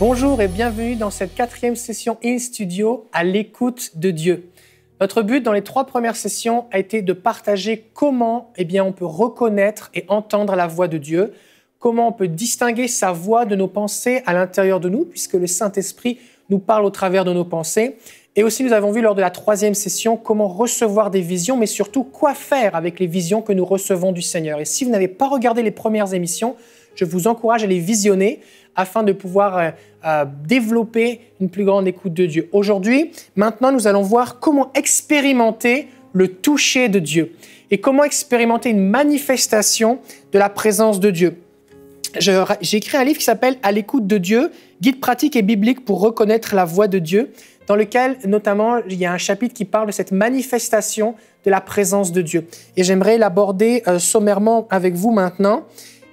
Bonjour et bienvenue dans cette 4e session In Studio à l'écoute de Dieu. Notre but dans les 3 premières sessions a été de partager comment on peut reconnaître et entendre la voix de Dieu, comment on peut distinguer sa voix de nos pensées à l'intérieur de nous, puisque le Saint-Esprit nous parle au travers de nos pensées. Et aussi, nous avons vu lors de la 3e session comment recevoir des visions, mais surtout quoi faire avec les visions que nous recevons du Seigneur. Et si vous n'avez pas regardé les premières émissions, je vous encourage à les visionner afin de pouvoir développer une plus grande écoute de Dieu. Aujourd'hui, maintenant, nous allons voir comment expérimenter le toucher de Dieu et comment expérimenter une manifestation de la présence de Dieu. J'ai écrit un livre qui s'appelle « À l'écoute de Dieu, guide pratique et biblique pour reconnaître la voix de Dieu », dans lequel, notamment, il y a un chapitre qui parle de cette manifestation de la présence de Dieu. Et j'aimerais l'aborder sommairement avec vous maintenant.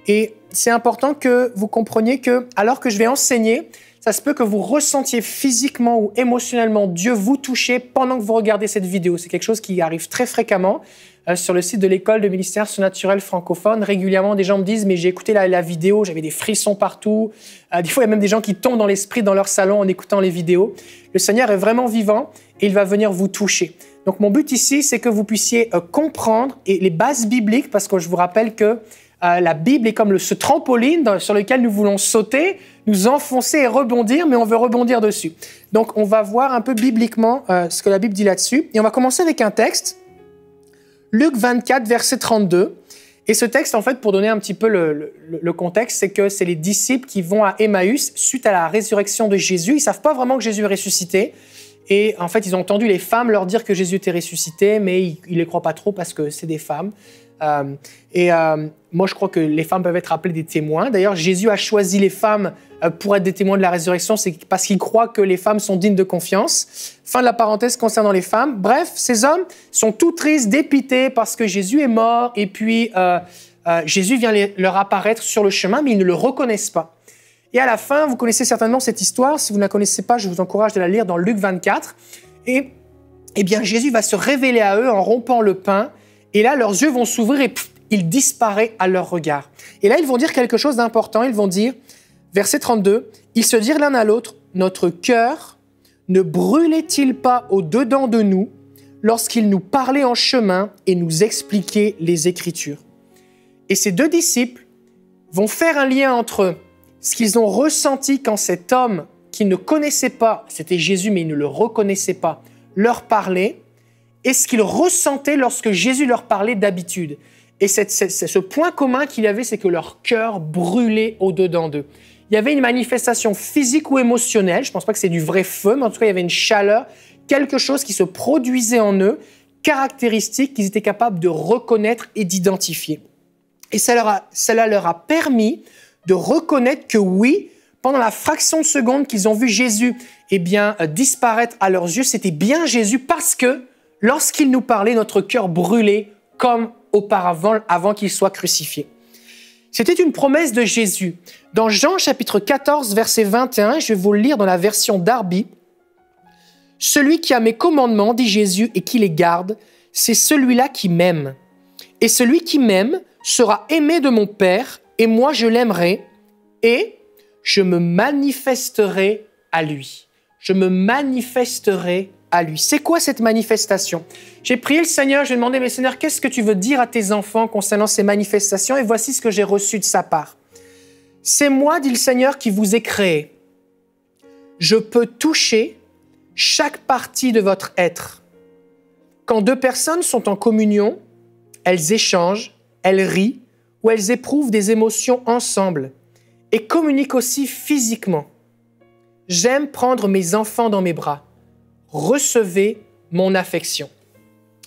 Et c'est important que vous compreniez que, alors que je vais enseigner, ça se peut que vous ressentiez physiquement ou émotionnellement Dieu vous toucher pendant que vous regardez cette vidéo. C'est quelque chose qui arrive très fréquemment sur le site de l'école de ministère surnaturel francophone. Régulièrement, des gens me disent « mais j'ai écouté la vidéo, j'avais des frissons partout ». Des fois, il y a même des gens qui tombent dans l'esprit dans leur salon en écoutant les vidéos. Le Seigneur est vraiment vivant et il va venir vous toucher. Donc, mon but ici, c'est que vous puissiez comprendre et les bases bibliques, parce que je vous rappelle que la Bible est comme ce trampoline sur lequel nous voulons sauter, nous enfoncer et rebondir, mais on veut rebondir dessus. Donc, on va voir un peu bibliquement ce que la Bible dit là-dessus. Et on va commencer avec un texte, Luc 24, verset 32. Et ce texte, en fait, pour donner un petit peu le contexte, c'est que c'est les disciples qui vont à Emmaüs suite à la résurrection de Jésus. Ils ne savent pas vraiment que Jésus est ressuscité. Et en fait, ils ont entendu les femmes leur dire que Jésus était ressuscité, mais ils ne les croient pas trop parce que c'est des femmes. Moi, je crois que les femmes peuvent être appelées des témoins. D'ailleurs, Jésus a choisi les femmes pour être des témoins de la résurrection, c'est parce qu'il croit que les femmes sont dignes de confiance. Fin de la parenthèse concernant les femmes. Bref, ces hommes sont tout tristes, dépités parce que Jésus est mort et puis Jésus vient leur apparaître sur le chemin, mais ils ne le reconnaissent pas. Et à la fin, vous connaissez certainement cette histoire. Si vous ne la connaissez pas, je vous encourage de la lire dans Luc 24. Et bien, Jésus va se révéler à eux en rompant le pain. Et là, leurs yeux vont s'ouvrir et il disparaît à leur regard. Et là, ils vont dire quelque chose d'important. Ils vont dire, verset 32, « Ils se dirent l'un à l'autre, « Notre cœur ne brûlait-il pas au-dedans de nous lorsqu'il nous parlait en chemin et nous expliquait les Écritures ?» Et ces 2 disciples vont faire un lien entre ce qu'ils ont ressenti quand cet homme qu'ils ne connaissaient pas, c'était Jésus, mais ils ne le reconnaissaient pas, leur parlait, et ce qu'ils ressentaient lorsque Jésus leur parlait d'habitude. Et ce point commun qu'il y avait, c'est que leur cœur brûlait au-dedans d'eux. Il y avait une manifestation physique ou émotionnelle, je ne pense pas que c'est du vrai feu, mais en tout cas, il y avait une chaleur, quelque chose qui se produisait en eux, caractéristique qu'ils étaient capables de reconnaître et d'identifier. Et cela leur a permis de reconnaître que oui, pendant la fraction de seconde qu'ils ont vu Jésus disparaître à leurs yeux, c'était bien Jésus parce que lorsqu'il nous parlait, notre cœur brûlait comme auparavant, avant qu'il soit crucifié. C'était une promesse de Jésus. Dans Jean chapitre 14, verset 21, je vais vous le lire dans la version Darby. « Celui qui a mes commandements, dit Jésus, et qui les garde, c'est celui-là qui m'aime. Et celui qui m'aime sera aimé de mon Père, et moi je l'aimerai, et je me manifesterai à lui. » Je me manifesterai à lui. C'est quoi cette manifestation? J'ai prié le Seigneur, je lui ai demandé, mais Seigneur, qu'est-ce que tu veux dire à tes enfants concernant ces manifestations? Et voici ce que j'ai reçu de sa part. C'est moi, dit le Seigneur, qui vous ai créé. Je peux toucher chaque partie de votre être. Quand 2 personnes sont en communion, elles échangent, elles rient ou elles éprouvent des émotions ensemble et communiquent aussi physiquement. J'aime prendre mes enfants dans mes bras. Recevez mon affection.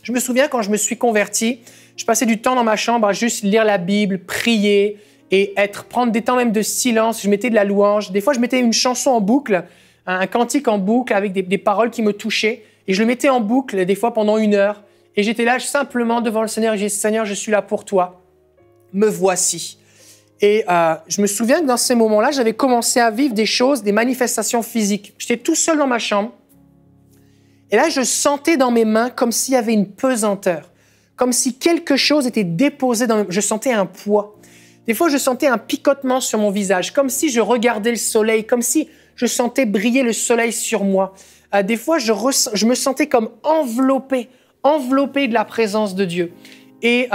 Je me souviens quand je me suis converti, je passais du temps dans ma chambre à juste lire la Bible, prier et prendre des temps même de silence. Je mettais de la louange. Des fois, je mettais une chanson en boucle, un cantique en boucle avec des paroles qui me touchaient. Et je le mettais en boucle des fois pendant 1 heure. Et j'étais là simplement devant le Seigneur et j'ai dit « Seigneur, je suis là pour toi. Me voici. » Et je me souviens que dans ces moments-là, j'avais commencé à vivre des choses, des manifestations physiques. J'étais tout seul dans ma chambre. Et là, je sentais dans mes mains comme s'il y avait une pesanteur, comme si quelque chose était déposé dans mes mains. Je sentais un poids. Des fois, je sentais un picotement sur mon visage, comme si je regardais le soleil, comme si je sentais briller le soleil sur moi. Des fois, je me sentais comme enveloppé de la présence de Dieu. Et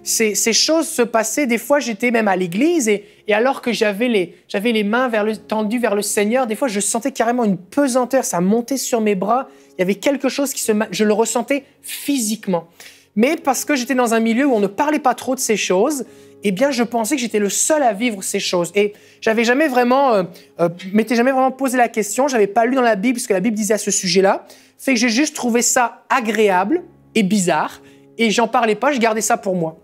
ces choses se passaient, des fois j'étais même à l'église et alors que j'avais les mains tendues vers le Seigneur, des fois je sentais carrément une pesanteur, ça montait sur mes bras, il y avait quelque chose je le ressentais physiquement. Mais parce que j'étais dans un milieu où on ne parlait pas trop de ces choses, eh bien je pensais que j'étais le seul à vivre ces choses. Et m'étais jamais vraiment posé la question, j'avais pas lu dans la Bible ce que la Bible disait à ce sujet-là, fait que j'ai juste trouvé ça agréable et bizarre. Et j'en parlais pas, je gardais ça pour moi.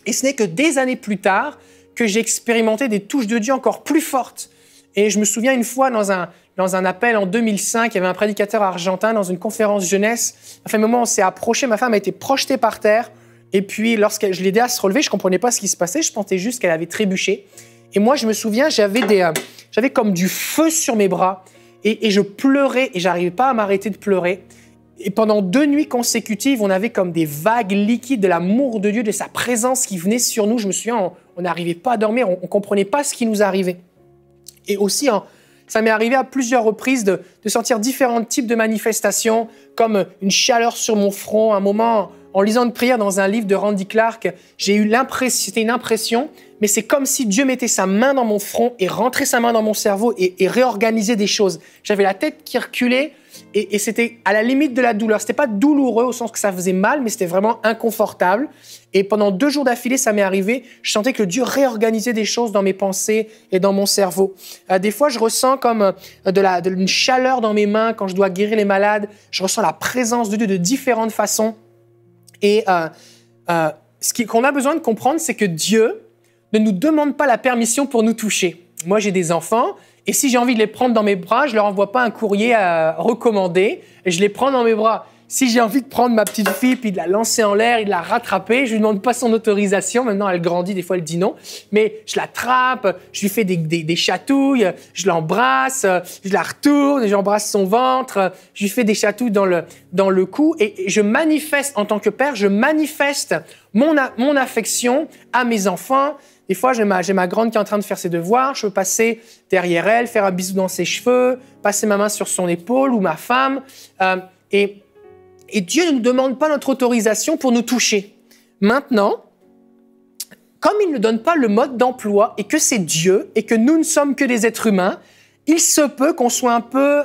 Et ce n'est que des années plus tard que j'ai expérimenté des touches de Dieu encore plus fortes. Et je me souviens une fois dans un appel en 2005, il y avait un prédicateur argentin dans une conférence jeunesse. À un moment, on s'est approché, ma femme a été projetée par terre. Et puis, lorsque je l'ai aidée à se relever, je comprenais pas ce qui se passait, je pensais juste qu'elle avait trébuché. Et moi, je me souviens, j'avais comme du feu sur mes bras. Et je pleurais et j'arrivais pas à m'arrêter de pleurer. Et pendant 2 nuits consécutives, on avait comme des vagues liquides de l'amour de Dieu, de sa présence qui venait sur nous. Je me souviens, on n'arrivait pas à dormir, on ne comprenait pas ce qui nous arrivait. Et aussi, ça m'est arrivé à plusieurs reprises de sentir différents types de manifestations, comme une chaleur sur mon front. Un moment, en lisant une prière dans un livre de Randy Clark, j'ai eu c'était une impression, mais c'est comme si Dieu mettait sa main dans mon front et rentrait sa main dans mon cerveau et réorganisait des choses. J'avais la tête qui reculait, et c'était à la limite de la douleur. C'était pas douloureux au sens que ça faisait mal, mais c'était vraiment inconfortable. Et pendant 2 jours d'affilée, ça m'est arrivé. Je sentais que Dieu réorganisait des choses dans mes pensées et dans mon cerveau. Des fois, je ressens comme une chaleur dans mes mains quand je dois guérir les malades. Je ressens la présence de Dieu de différentes façons. Et qu'on a besoin de comprendre, c'est que Dieu ne nous demande pas la permission pour nous toucher. Moi, j'ai des enfants. Et si j'ai envie de les prendre dans mes bras, je leur envoie pas un courrier à recommander, et je les prends dans mes bras. Si j'ai envie de prendre ma petite fille puis de la lancer en l'air et de la rattraper, je lui demande pas son autorisation. Maintenant, elle grandit, des fois elle dit non, mais je l'attrape, je lui fais des chatouilles, je l'embrasse, je la retourne, j'embrasse son ventre, je lui fais des chatouilles dans le cou et je manifeste en tant que père, je manifeste mon affection à mes enfants. Des fois, j'ai ma grande qui est en train de faire ses devoirs, je peux passer derrière elle, faire un bisou dans ses cheveux, passer ma main sur son épaule ou ma femme. Et Dieu ne nous demande pas notre autorisation pour nous toucher. Maintenant, comme il ne donne pas le mode d'emploi et que c'est Dieu et que nous ne sommes que des êtres humains, il se peut qu'on soit un peu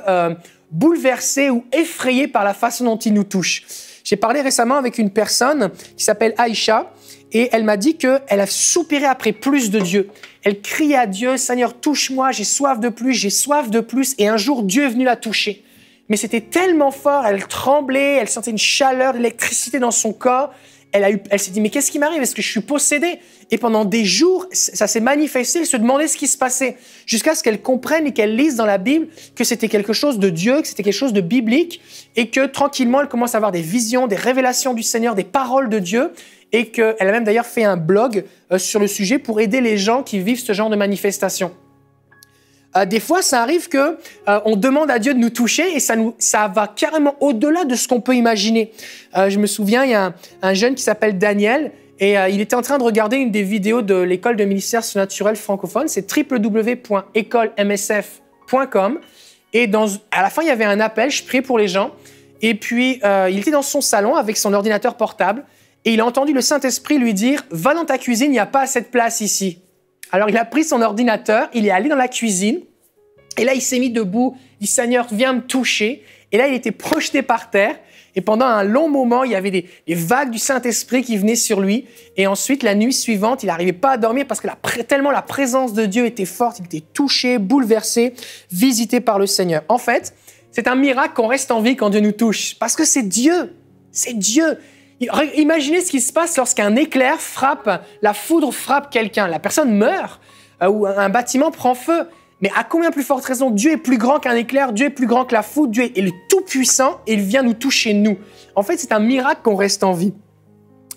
bouleversé ou effrayé par la façon dont il nous touche. J'ai parlé récemment avec une personne qui s'appelle Aïcha et elle m'a dit qu'elle a soupiré après plus de Dieu. Elle criait à Dieu, « Seigneur, touche-moi, j'ai soif de plus, j'ai soif de plus. » Et un jour, Dieu est venu la toucher. Mais c'était tellement fort, elle tremblait, elle sentait une chaleur, l'électricité dans son corps. Elle s'est dit, mais qu'est-ce qui m'arrive? Est-ce que je suis possédée? Et pendant des jours, ça s'est manifesté, elle se demandait ce qui se passait, jusqu'à ce qu'elle comprenne et qu'elle lise dans la Bible que c'était quelque chose de Dieu, que c'était quelque chose de biblique, et que tranquillement, elle commence à avoir des visions, des révélations du Seigneur, des paroles de Dieu, et qu'elle a même d'ailleurs fait un blog sur le sujet pour aider les gens qui vivent ce genre de manifestation. Des fois, ça arrive que on demande à Dieu de nous toucher et ça va carrément au-delà de ce qu'on peut imaginer. Je me souviens, il y a un jeune qui s'appelle Daniel et il était en train de regarder une des vidéos de l'école de ministère surnaturel francophone. C'est www.écolemsf.com et à la fin, il y avait un appel, je priais pour les gens et puis il était dans son salon avec son ordinateur portable et il a entendu le Saint-Esprit lui dire « Va dans ta cuisine, il n'y a pas assez de place ici ». Alors, il a pris son ordinateur, il est allé dans la cuisine, et là, il s'est mis debout, il dit « Seigneur, viens me toucher ». Et là, il était projeté par terre, et pendant un long moment, il y avait des vagues du Saint-Esprit qui venaient sur lui. Et ensuite, la nuit suivante, il n'arrivait pas à dormir parce que tellement la présence de Dieu était forte, il était touché, bouleversé, visité par le Seigneur. En fait, c'est un miracle qu'on reste en vie quand Dieu nous touche, parce que c'est Dieu, c'est Dieu. Imaginez ce qui se passe lorsqu'un éclair la foudre frappe quelqu'un. La personne meurt ou un bâtiment prend feu. Mais à combien plus forte raison, Dieu est plus grand qu'un éclair, Dieu est plus grand que la foudre, Dieu est le tout-puissant et il vient nous toucher nous. En fait, c'est un miracle qu'on reste en vie.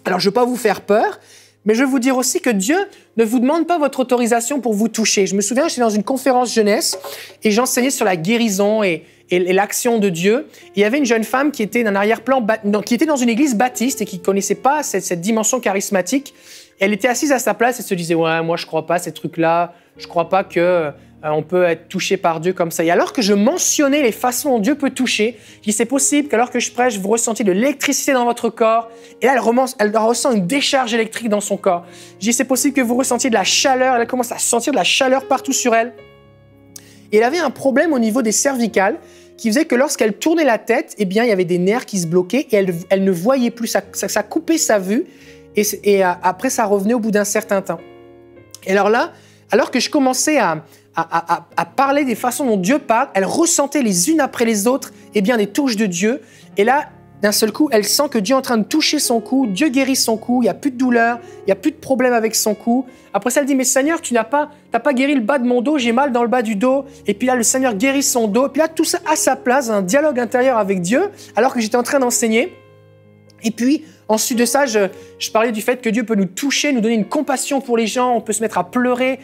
Alors, je ne veux pas vous faire peur, mais je veux vous dire aussi que Dieu ne vous demande pas votre autorisation pour vous toucher. Je me souviens, j'étais dans une conférence jeunesse et j'enseignais sur la guérison et l'action de Dieu. Il y avait une jeune femme qui était d'un arrière-plan, qui était dans une église baptiste et qui ne connaissait pas cette dimension charismatique. Elle était assise à sa place et se disait « Ouais, moi, je ne crois pas à ces trucs-là. Je ne crois pas que on peut être touché par Dieu comme ça. Et alors que je mentionnais les façons dont Dieu peut toucher, je dis c'est possible qu'alors que je prêche, vous ressentiez de l'électricité dans votre corps. Et là, elle ressent une décharge électrique dans son corps. Je dis c'est possible que vous ressentiez de la chaleur. Elle commence à sentir de la chaleur partout sur elle. Et elle avait un problème au niveau des cervicales qui faisait que lorsqu'elle tournait la tête, eh bien, il y avait des nerfs qui se bloquaient et elle ne voyait plus. Ça coupait sa vue et après, ça revenait au bout d'un certain temps. Et alors là, alors que je commençais à parler des façons dont Dieu parle, elle ressentait les unes après les autres eh bien, des touches de Dieu. Et là, d'un seul coup, elle sent que Dieu est en train de toucher son cou, Dieu guérit son cou, il n'y a plus de douleur, il n'y a plus de problème avec son cou. Après ça, elle dit, mais Seigneur, tu n'as pas guéri le bas de mon dos, j'ai mal dans le bas du dos. Et puis là, le Seigneur guérit son dos. Et puis là, tout ça à sa place, un dialogue intérieur avec Dieu, alors que j'étais en train d'enseigner. Et puis, ensuite de ça, je parlais du fait que Dieu peut nous toucher, nous donner une compassion pour les gens. On peut se mettre à pleurer,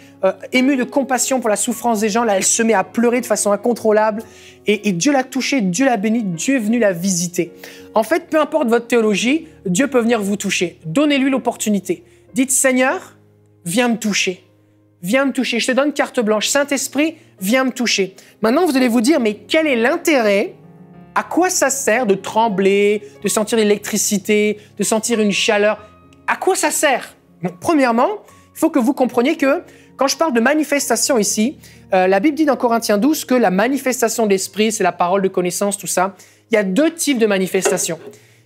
ému de compassion pour la souffrance des gens. Là, elle se met à pleurer de façon incontrôlable. Et Dieu l'a touchée, Dieu l'a bénie, Dieu est venu la visiter. En fait, peu importe votre théologie, Dieu peut venir vous toucher. Donnez-lui l'opportunité. Dites, Seigneur, viens me toucher. Viens me toucher. Je te donne carte blanche. Saint-Esprit, viens me toucher. Maintenant, vous allez vous dire, mais quel est l'intérêt ? À quoi ça sert de trembler, de sentir l'électricité, de sentir une chaleur? À quoi ça sert? Bon, premièrement, il faut que vous compreniez que quand je parle de manifestation ici, la Bible dit dans Corinthiens 12 que la manifestation de l'Esprit, c'est la parole de connaissance, tout ça. Il y a deux types de manifestations.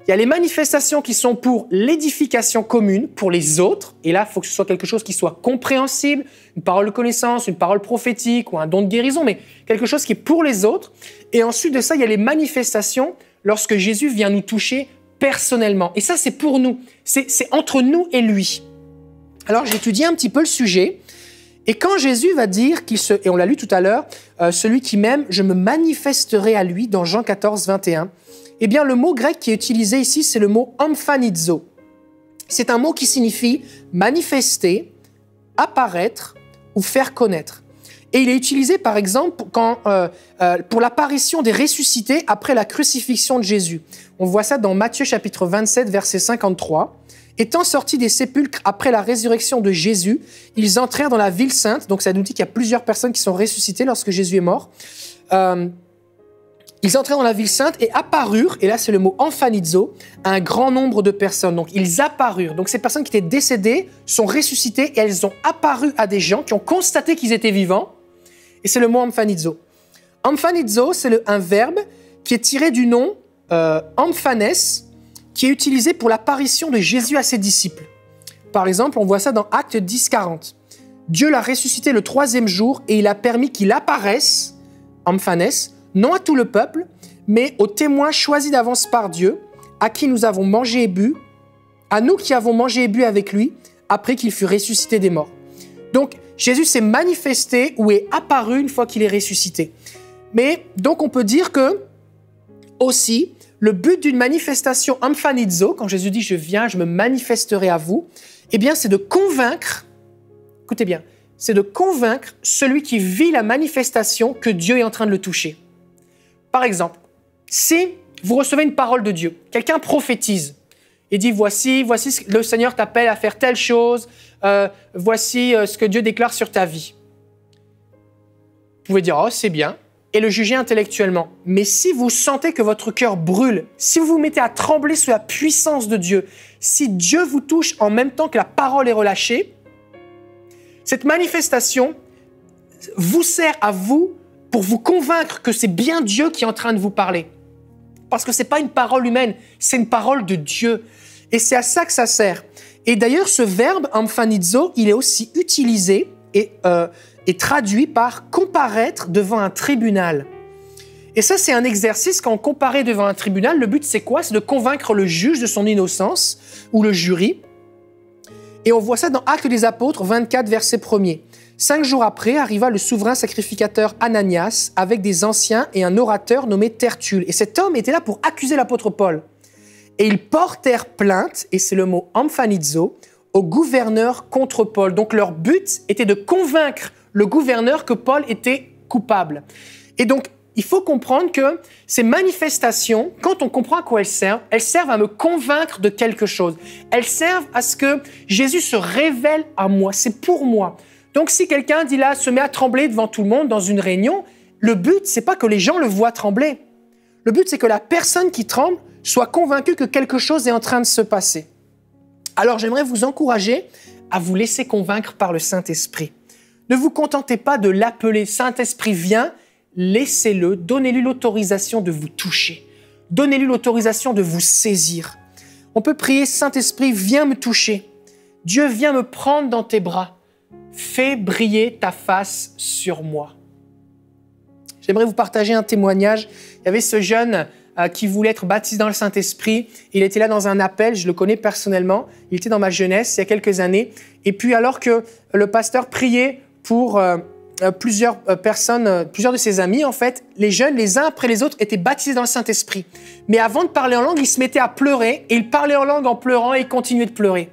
Il y a les manifestations qui sont pour l'édification commune, pour les autres. Et là, il faut que ce soit quelque chose qui soit compréhensible, une parole de connaissance, une parole prophétique ou un don de guérison, mais quelque chose qui est pour les autres. Et ensuite de ça, il y a les manifestations lorsque Jésus vient nous toucher personnellement. Et ça, c'est pour nous. C'est entre nous et lui. Alors, j'ai étudié un petit peu le sujet. Et quand Jésus va dire et on l'a lu tout à l'heure, celui qui m'aime, je me manifesterai à lui, dans Jean 14, 21. Eh bien, le mot grec qui est utilisé ici, c'est le mot emphanizo. C'est un mot qui signifie manifester, apparaître ou faire connaître. Et il est utilisé, par exemple, pour l'apparition des ressuscités après la crucifixion de Jésus. On voit ça dans Matthieu chapitre 27, verset 53. Étant sortis des sépulcres après la résurrection de Jésus, ils entrèrent dans la ville sainte. Donc ça nous dit qu'il y a plusieurs personnes qui sont ressuscitées lorsque Jésus est mort. Ils entrèrent dans la ville sainte et apparurent, et là c'est le mot emphanizo, à un grand nombre de personnes. Donc ils apparurent. Donc ces personnes qui étaient décédées sont ressuscitées et elles ont apparu à des gens qui ont constaté qu'ils étaient vivants. Et c'est le mot emphanizo. Emphanizo, c'est un verbe qui est tiré du nom emphanes, qui est utilisé pour l'apparition de Jésus à ses disciples. Par exemple, on voit ça dans Actes 10, 40. Dieu l'a ressuscité le 3e jour et il a permis qu'il apparaisse, emphanes, non à tout le peuple, mais aux témoins choisis d'avance par Dieu, à qui nous avons mangé et bu, à nous qui avons mangé et bu avec lui, après qu'il fut ressuscité des morts. Donc, Jésus s'est manifesté ou est apparu une fois qu'il est ressuscité. Mais donc, on peut dire que, aussi, le but d'une manifestation emphanizo, quand Jésus dit « je viens, je me manifesterai à vous », eh bien, c'est de convaincre, écoutez bien, c'est de convaincre celui qui vit la manifestation que Dieu est en train de le toucher. Par exemple, si vous recevez une parole de Dieu, quelqu'un prophétise et dit « voici le Seigneur t'appelle à faire telle chose, voici ce que Dieu déclare sur ta vie ». Vous pouvez dire « oh, c'est bien » et le juger intellectuellement. Mais si vous sentez que votre cœur brûle, si vous vous mettez à trembler sous la puissance de Dieu, si Dieu vous touche en même temps que la parole est relâchée, cette manifestation vous sert à vous pour vous convaincre que c'est bien Dieu qui est en train de vous parler. Parce que ce n'est pas une parole humaine, c'est une parole de Dieu. Et c'est à ça que ça sert. Et d'ailleurs, ce verbe emphanizo, il est aussi utilisé et traduit par comparaître devant un tribunal. Et ça, c'est un exercice quand on comparaît devant un tribunal. Le but, c'est quoi? C'est de convaincre le juge de son innocence ou le jury. Et on voit ça dans Actes des Apôtres 24, verset 1er. 5 jours après, arriva le souverain sacrificateur Ananias avec des anciens et un orateur nommé Tertulle. Et cet homme était là pour accuser l'apôtre Paul. Et ils portèrent plainte, et c'est le mot emphanizo, au gouverneur contre Paul. Donc leur but était de convaincre le gouverneur que Paul était coupable. Et donc, il faut comprendre que ces manifestations, quand on comprend à quoi elles servent à me convaincre de quelque chose. Elles servent à ce que Jésus se révèle à moi. C'est pour moi. Donc, si quelqu'un dit là, se met à trembler devant tout le monde dans une réunion, le but, c'est pas que les gens le voient trembler. Le but, c'est que la personne qui tremble soit convaincue que quelque chose est en train de se passer. Alors, j'aimerais vous encourager à vous laisser convaincre par le Saint-Esprit. Ne vous contentez pas de l'appeler. Saint-Esprit, viens, laissez-le, donnez-lui l'autorisation de vous toucher. Donnez-lui l'autorisation de vous saisir. On peut prier, Saint-Esprit, viens me toucher. Dieu, viens me prendre dans tes bras. Fais briller ta face sur moi. J'aimerais vous partager un témoignage. Il y avait ce jeune qui voulait être baptisé dans le Saint-Esprit. Il était là dans un appel, je le connais personnellement. Il était dans ma jeunesse, il y a quelques années. Et puis alors que le pasteur priait pour plusieurs personnes, plusieurs de ses amis, en fait, les jeunes, les uns après les autres, étaient baptisés dans le Saint-Esprit. Mais avant de parler en langue, ils se mettaient à pleurer. Et il parlait en langue en pleurant et il continuait de pleurer.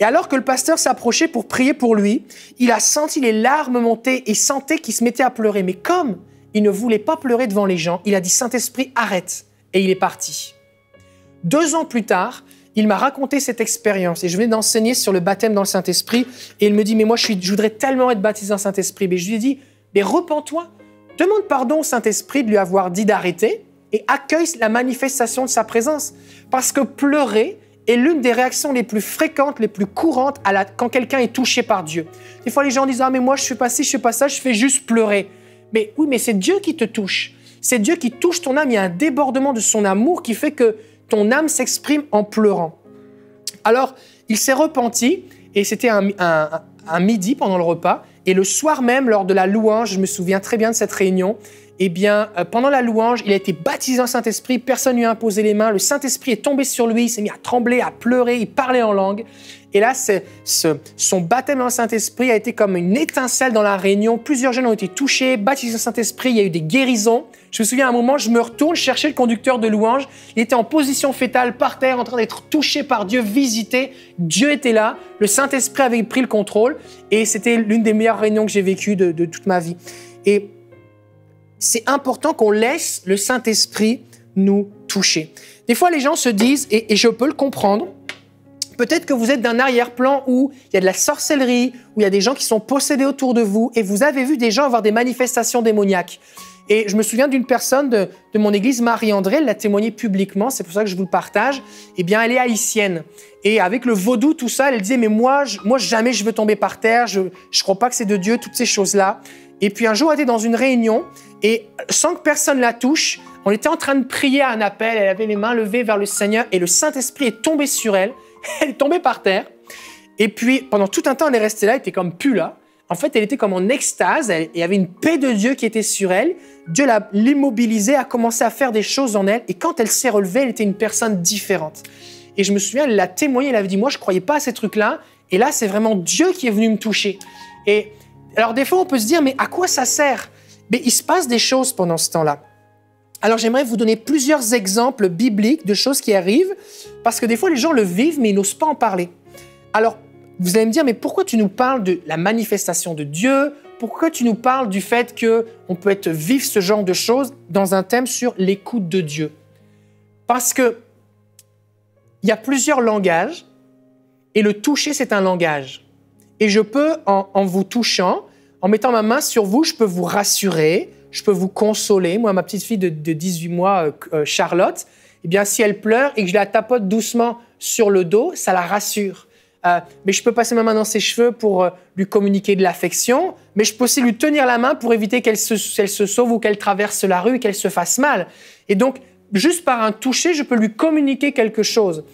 Et alors que le pasteur s'approchait pour prier pour lui, il a senti les larmes monter et sentait qu'il se mettait à pleurer. Mais comme il ne voulait pas pleurer devant les gens, il a dit « Saint-Esprit, arrête !» et il est parti. 2 ans plus tard, il m'a raconté cette expérience et je venais d'enseigner sur le baptême dans le Saint-Esprit et il me dit « Mais moi, je voudrais tellement être baptisé dans le Saint-Esprit. » Mais je lui ai dit « Mais repens-toi, demande pardon au Saint-Esprit de lui avoir dit d'arrêter et accueille la manifestation de sa présence. » Parce que pleurer est l'une des réactions les plus fréquentes, les plus courantes quand quelqu'un est touché par Dieu. Des fois, les gens disent « Ah, mais moi, je ne fais pas ci, je ne fais pas ça, je fais juste pleurer. » Mais oui, mais c'est Dieu qui te touche. C'est Dieu qui touche ton âme. Il y a un débordement de son amour qui fait que ton âme s'exprime en pleurant. Alors, il s'est repenti et c'était un midi pendant le repas. Et le soir même, lors de la louange, je me souviens très bien de cette réunion, eh bien, pendant la louange, il a été baptisé en Saint-Esprit, personne ne lui a imposé les mains, le Saint-Esprit est tombé sur lui, il s'est mis à trembler, à pleurer, il parlait en langue. Et là, son baptême dans le Saint-Esprit a été comme une étincelle dans la réunion. Plusieurs jeunes ont été touchés, baptisés dans le Saint-Esprit, il y a eu des guérisons. Je me souviens à un moment, je me retourne chercher le conducteur de louange. Il était en position fétale, par terre, en train d'être touché par Dieu, visité. Dieu était là, le Saint-Esprit avait pris le contrôle. Et c'était l'une des meilleures réunions que j'ai vécues de toute ma vie. Et c'est important qu'on laisse le Saint-Esprit nous toucher. Des fois, les gens se disent, et je peux le comprendre, peut-être que vous êtes d'un arrière-plan où il y a de la sorcellerie, où il y a des gens qui sont possédés autour de vous, et vous avez vu des gens avoir des manifestations démoniaques. Et je me souviens d'une personne de mon église, Marie-André, elle l'a témoigné publiquement, c'est pour ça que je vous le partage. Eh bien, elle est haïtienne. Et avec le vaudou, tout ça, elle disait, mais moi jamais je veux tomber par terre, je ne crois pas que c'est de Dieu, toutes ces choses-là. Et puis un jour, elle était dans une réunion, et sans que personne la touche, on était en train de prier à un appel, elle avait les mains levées vers le Seigneur, et le Saint-Esprit est tombé sur elle, elle est tombée par terre. Et puis, pendant tout un temps, elle est restée là, elle était comme plus là. En fait, elle était comme en extase, il y avait une paix de Dieu qui était sur elle. Dieu l'a immobilisée, a commencé à faire des choses en elle. Et quand elle s'est relevée, elle était une personne différente. Et je me souviens, elle l'a témoigné, elle avait dit, moi, je ne croyais pas à ces trucs-là. Et là, c'est vraiment Dieu qui est venu me toucher. Et alors, des fois, on peut se dire, mais à quoi ça sert? Mais il se passe des choses pendant ce temps-là. Alors, j'aimerais vous donner plusieurs exemples bibliques de choses qui arrivent, parce que des fois, les gens le vivent, mais ils n'osent pas en parler. Alors, vous allez me dire, mais pourquoi tu nous parles de la manifestation de Dieu? Pourquoi tu nous parles du fait qu'on peut vivre ce genre de choses dans un thème sur l'écoute de Dieu? Parce que il y a plusieurs langages, et le toucher, c'est un langage. Et je peux, en vous touchant, en mettant ma main sur vous, je peux vous rassurer, je peux vous consoler. Moi, ma petite fille de 18 mois, Charlotte, eh bien, si elle pleure et que je la tapote doucement sur le dos, ça la rassure. Mais je peux passer ma main dans ses cheveux pour lui communiquer de l'affection, mais je peux aussi lui tenir la main pour éviter qu'elle se sauve ou qu'elle traverse la rue et qu'elle se fasse mal. Et donc, juste par un toucher, je peux lui communiquer quelque chose.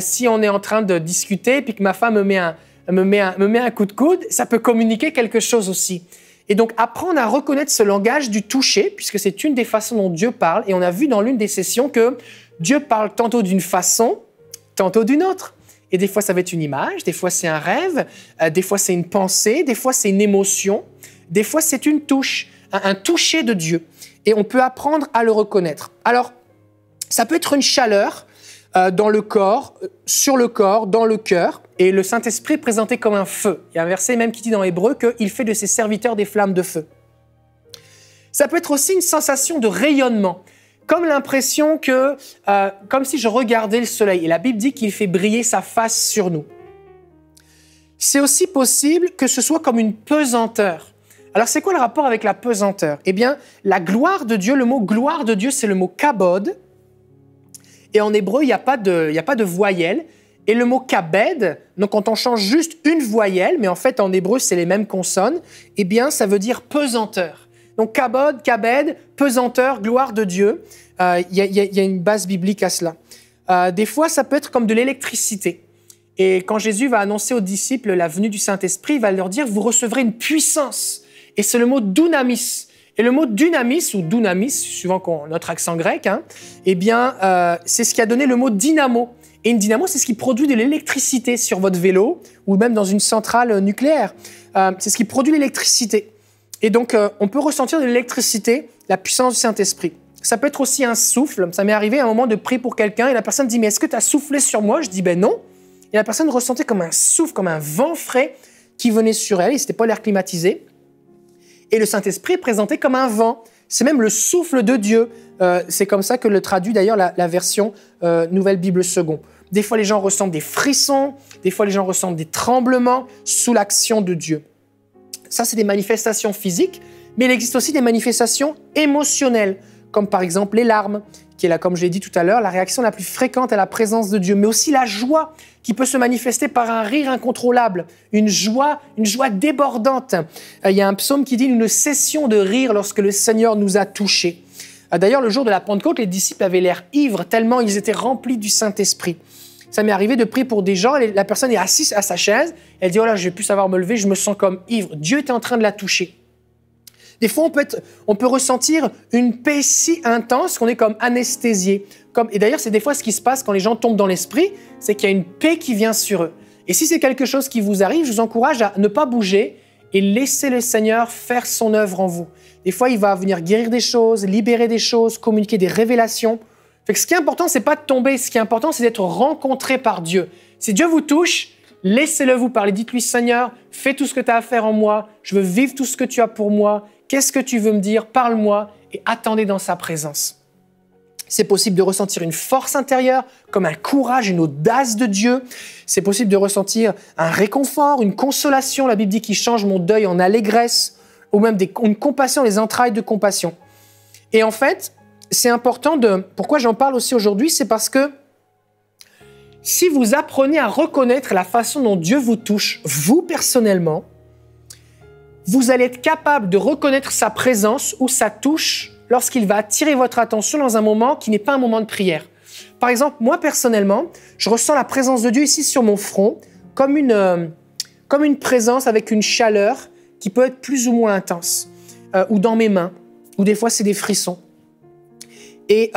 Si on est en train de discuter et que ma femme me met un coup de coude, ça peut communiquer quelque chose aussi. Et donc, apprendre à reconnaître ce langage du toucher, puisque c'est une des façons dont Dieu parle. Et on a vu dans l'une des sessions que Dieu parle tantôt d'une façon, tantôt d'une autre. Et des fois, ça va être une image, des fois, c'est un rêve, des fois, c'est une pensée, des fois, c'est une émotion, des fois, c'est une touche, un toucher de Dieu. Et on peut apprendre à le reconnaître. Alors, ça peut être une chaleur dans le corps, sur le corps, dans le cœur. Et le Saint-Esprit est présenté comme un feu. Il y a un verset même qui dit dans Hébreu qu'il fait de ses serviteurs des flammes de feu. Ça peut être aussi une sensation de rayonnement. Comme l'impression que, comme si je regardais le soleil. Et la Bible dit qu'il fait briller sa face sur nous. C'est aussi possible que ce soit comme une pesanteur. Alors, c'est quoi le rapport avec la pesanteur? Eh bien, la gloire de Dieu, le mot gloire de Dieu, c'est le mot kabod. Et en hébreu, il n'y a pas de voyelle. Et le mot kabed, donc quand on change juste une voyelle, mais en fait en hébreu c'est les mêmes consonnes, eh bien ça veut dire pesanteur. Donc kabod, kabed, pesanteur, gloire de Dieu. Il y a une base biblique à cela. Des fois ça peut être comme de l'électricité. Et quand Jésus va annoncer aux disciples la venue du Saint-Esprit, il va leur dire « vous recevrez une puissance ». Et c'est le mot dunamis. Et le mot dunamis, ou dunamis, suivant notre accent grec, eh bien c'est ce qui a donné le mot dynamo. Et une dynamo, c'est ce qui produit de l'électricité sur votre vélo ou même dans une centrale nucléaire. C'est ce qui produit l'électricité. Et donc, on peut ressentir de l'électricité, la puissance du Saint-Esprit. Ça peut être aussi un souffle. Ça m'est arrivé à un moment de prier pour quelqu'un et la personne dit « mais est-ce que tu as soufflé sur moi ?» Je dis « ben non ». Et la personne ressentait comme un souffle, comme un vent frais qui venait sur elle. Et ce n'était pas l'air climatisé. Et le Saint-Esprit est présenté comme un vent. C'est même le souffle de Dieu. C'est comme ça que le traduit d'ailleurs la version Nouvelle Bible Second. Des fois, les gens ressentent des frissons. Des fois, les gens ressentent des tremblements sous l'action de Dieu. Ça, c'est des manifestations physiques. Mais il existe aussi des manifestations émotionnelles, comme par exemple les larmes, qui est là, comme je l'ai dit tout à l'heure, la réaction la plus fréquente à la présence de Dieu. Mais aussi la joie, qui peut se manifester par un rire incontrôlable, une joie débordante. Il y a un psaume qui dit « Nous ne cessions de rire lorsque le Seigneur nous a touchés ». D'ailleurs, le jour de la Pentecôte, les disciples avaient l'air ivres tellement ils étaient remplis du Saint-Esprit. Ça m'est arrivé de prier pour des gens, la personne est assise à sa chaise, elle dit « Oh là, je ne vais plus savoir me lever, je me sens comme ivre ». Dieu était en train de la toucher. Des fois, on peut ressentir une paix si intense qu'on est comme anesthésié. Et d'ailleurs, c'est des fois ce qui se passe quand les gens tombent dans l'esprit, c'est qu'il y a une paix qui vient sur eux. Et si c'est quelque chose qui vous arrive, je vous encourage à ne pas bouger et laisser le Seigneur faire son œuvre en vous. Des fois, il va venir guérir des choses, libérer des choses, communiquer des révélations. Fait que ce qui est important, c'est pas de tomber. Ce qui est important, c'est d'être rencontré par Dieu. Si Dieu vous touche, laissez-le vous parler. Dites-lui, Seigneur, fais tout ce que tu as à faire en moi. Je veux vivre tout ce que tu as pour moi. Qu'est-ce que tu veux me dire? Parle-moi et attendez dans sa présence. C'est possible de ressentir une force intérieure, comme un courage, une audace de Dieu. C'est possible de ressentir un réconfort, une consolation. La Bible dit qu'il change mon deuil en allégresse, ou même une compassion, les entrailles de compassion. Et en fait, c'est important pourquoi j'en parle aussi aujourd'hui, c'est parce que si vous apprenez à reconnaître la façon dont Dieu vous touche, vous personnellement, vous allez être capable de reconnaître sa présence ou sa touche lorsqu'il va attirer votre attention dans un moment qui n'est pas un moment de prière. Par exemple, moi personnellement, je ressens la présence de Dieu ici sur mon front comme une présence avec une chaleur qui peut être plus ou moins intense, ou dans mes mains, ou des fois c'est des frissons. Et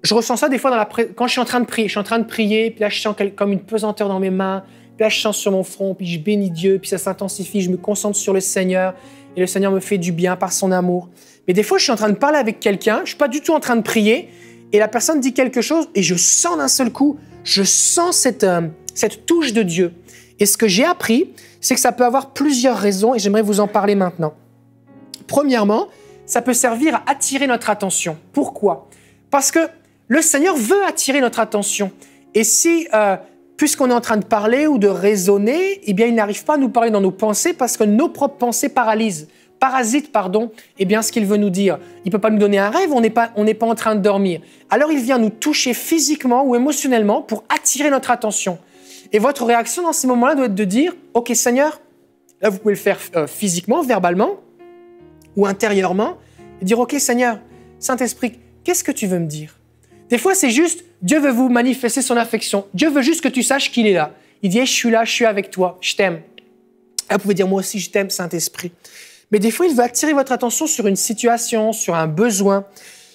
je ressens ça des fois quand je suis en train de prier. Je suis en train de prier, puis là je sens comme une pesanteur dans mes mains, puis là je sens sur mon front, puis je bénis Dieu, puis ça s'intensifie, je me concentre sur le Seigneur, et le Seigneur me fait du bien par son amour. Mais des fois je suis en train de parler avec quelqu'un, je ne suis pas du tout en train de prier, et la personne dit quelque chose, et je sens d'un seul coup, je sens cette touche de Dieu. Et ce que j'ai appris, c'est que ça peut avoir plusieurs raisons, et j'aimerais vous en parler maintenant. Premièrement, ça peut servir à attirer notre attention. Pourquoi? Parce que le Seigneur veut attirer notre attention. Et si, puisqu'on est en train de parler ou de raisonner, eh bien, il n'arrive pas à nous parler dans nos pensées parce que nos propres pensées parasitent, eh bien, ce qu'il veut nous dire. Il ne peut pas nous donner un rêve, on n'est pas en train de dormir. Alors, il vient nous toucher physiquement ou émotionnellement pour attirer notre attention. Et votre réaction dans ces moments-là doit être de dire « Ok, Seigneur », là, vous pouvez le faire physiquement, verbalement, ou intérieurement, et dire « Ok, Seigneur, Saint-Esprit, qu'est-ce que tu veux me dire ?» Des fois, c'est juste, Dieu veut vous manifester son affection. Dieu veut juste que tu saches qu'il est là. Il dit, hey, je suis là, je suis avec toi, je t'aime. Vous pouvez dire, moi aussi, je t'aime, Saint-Esprit. Mais des fois, il veut attirer votre attention sur une situation, sur un besoin.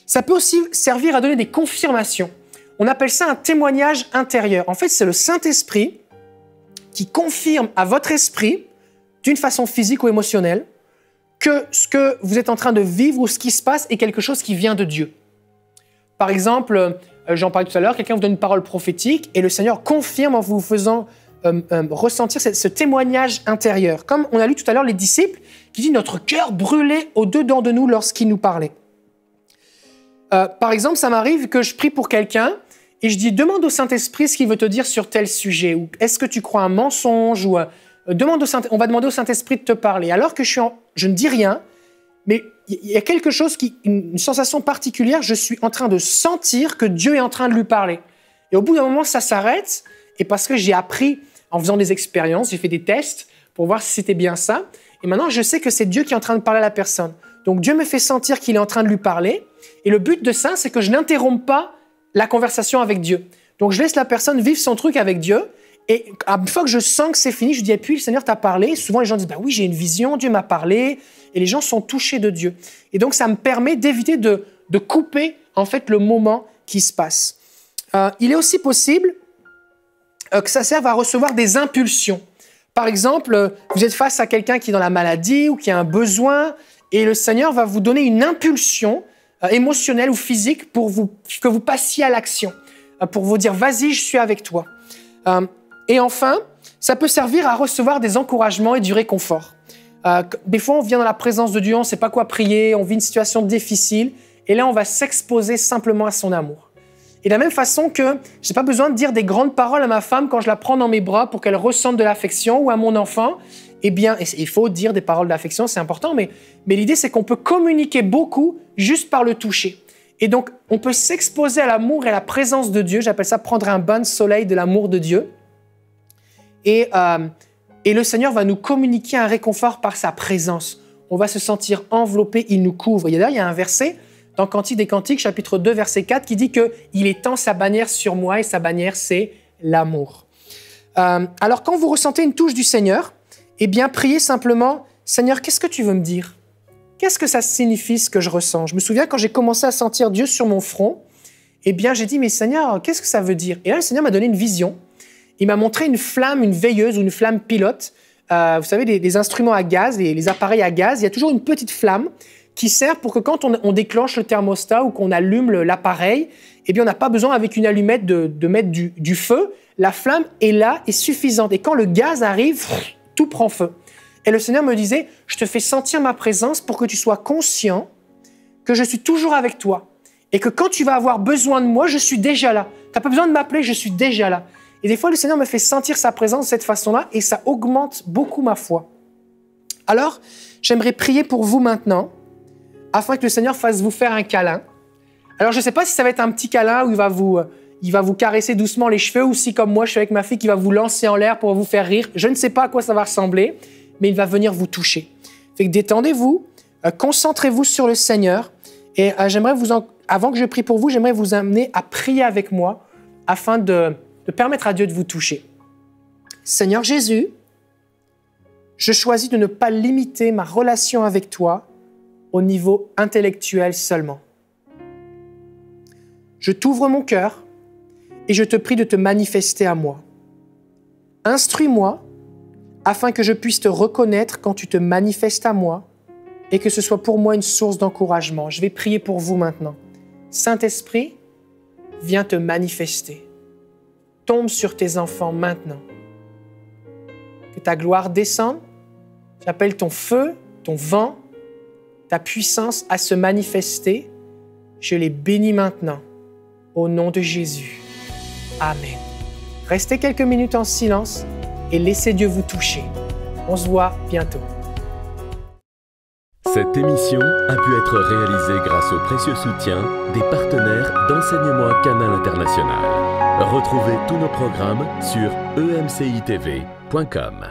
Ça peut aussi servir à donner des confirmations. On appelle ça un témoignage intérieur. En fait, c'est le Saint-Esprit qui confirme à votre esprit, d'une façon physique ou émotionnelle, que ce que vous êtes en train de vivre ou ce qui se passe est quelque chose qui vient de Dieu. Par exemple, j'en parlais tout à l'heure, quelqu'un vous donne une parole prophétique et le Seigneur confirme en vous faisant ressentir ce témoignage intérieur. Comme on a lu tout à l'heure les disciples qui disent « Notre cœur brûlait au-dedans de nous lorsqu'il nous parlait ». Par exemple, ça m'arrive que je prie pour quelqu'un et je dis « Demande au Saint-Esprit ce qu'il veut te dire sur tel sujet » ou « Est-ce que tu crois un mensonge ?» ou on va demander au Saint-Esprit de te parler. Alors que je ne dis rien, mais il y a quelque chose, une sensation particulière, je suis en train de sentir que Dieu est en train de lui parler. Et au bout d'un moment, ça s'arrête, et parce que j'ai appris en faisant des expériences, j'ai fait des tests pour voir si c'était bien ça, et maintenant je sais que c'est Dieu qui est en train de parler à la personne. Donc Dieu me fait sentir qu'il est en train de lui parler, et le but de ça, c'est que je n'interrompe pas la conversation avec Dieu. Donc je laisse la personne vivre son truc avec Dieu, et une fois que je sens que c'est fini, je dis, et puis le Seigneur t'a parlé. Souvent les gens disent, bah oui, j'ai une vision, Dieu m'a parlé, et les gens sont touchés de Dieu. Et donc ça me permet d'éviter de couper en fait le moment qui se passe. Il est aussi possible que ça serve à recevoir des impulsions. Par exemple, vous êtes face à quelqu'un qui est dans la maladie ou qui a un besoin, et le Seigneur va vous donner une impulsion émotionnelle ou physique pour que vous passiez à l'action, pour vous dire, vas-y, je suis avec toi. Et enfin, ça peut servir à recevoir des encouragements et du réconfort. Des fois, on vient dans la présence de Dieu, on ne sait pas quoi prier, on vit une situation difficile, et là, on va s'exposer simplement à son amour. Et de la même façon que je n'ai pas besoin de dire des grandes paroles à ma femme quand je la prends dans mes bras pour qu'elle ressente de l'affection, ou à mon enfant, eh bien, il faut dire des paroles d'affection, c'est important, mais l'idée, c'est qu'on peut communiquer beaucoup juste par le toucher. Et donc, on peut s'exposer à l'amour et à la présence de Dieu. J'appelle ça prendre un bain de soleil de l'amour de Dieu. Et le Seigneur va nous communiquer un réconfort par sa présence. On va se sentir enveloppé, il nous couvre. D'ailleurs, il y a un verset dans Cantique des Cantiques, chapitre 2, verset 4, qui dit qu'il étend sa bannière sur moi, et sa bannière, c'est l'amour. Alors, quand vous ressentez une touche du Seigneur, eh bien, priez simplement, « Seigneur, qu'est-ce que tu veux me dire ? Qu'est-ce que ça signifie, ce que je ressens ?» Je me souviens, quand j'ai commencé à sentir Dieu sur mon front, eh bien, j'ai dit, « Mais Seigneur, qu'est-ce que ça veut dire ?» Et là, le Seigneur m'a donné une vision. Il m'a montré une flamme, une veilleuse ou une flamme pilote. Vous savez, les instruments à gaz, les appareils à gaz, il y a toujours une petite flamme qui sert pour que quand on déclenche le thermostat ou qu'on allume l'appareil, eh bien, on n'a pas besoin, avec une allumette, de mettre du feu. La flamme est là, est suffisante. Et quand le gaz arrive, tout prend feu. Et le Seigneur me disait, je te fais sentir ma présence pour que tu sois conscient que je suis toujours avec toi. Et que quand tu vas avoir besoin de moi, je suis déjà là. Tu n'as pas besoin de m'appeler, je suis déjà là. Et des fois, le Seigneur me fait sentir sa présence de cette façon-là, et ça augmente beaucoup ma foi. Alors, j'aimerais prier pour vous maintenant, afin que le Seigneur fasse vous faire un câlin. Alors, je ne sais pas si ça va être un petit câlin où il va vous caresser doucement les cheveux, ou si, comme moi, je suis avec ma fille, qui va vous lancer en l'air pour vous faire rire. Je ne sais pas à quoi ça va ressembler, mais il va venir vous toucher. Fait que détendez-vous, concentrez-vous sur le Seigneur, et avant que je prie pour vous, j'aimerais vous amener à prier avec moi, afin de permettre à Dieu de vous toucher. Seigneur Jésus, je choisis de ne pas limiter ma relation avec toi au niveau intellectuel seulement. Je t'ouvre mon cœur et je te prie de te manifester à moi. Instruis-moi afin que je puisse te reconnaître quand tu te manifestes à moi et que ce soit pour moi une source d'encouragement. Je vais prier pour vous maintenant. Saint-Esprit, viens te manifester. Tombe sur tes enfants maintenant. Que ta gloire descende. J'appelle ton feu, ton vent, ta puissance à se manifester. Je les bénis maintenant. Au nom de Jésus. Amen. Restez quelques minutes en silence et laissez Dieu vous toucher. On se voit bientôt. Cette émission a pu être réalisée grâce au précieux soutien des partenaires d'Enseignement Canal International. Retrouvez tous nos programmes sur emcitv.com.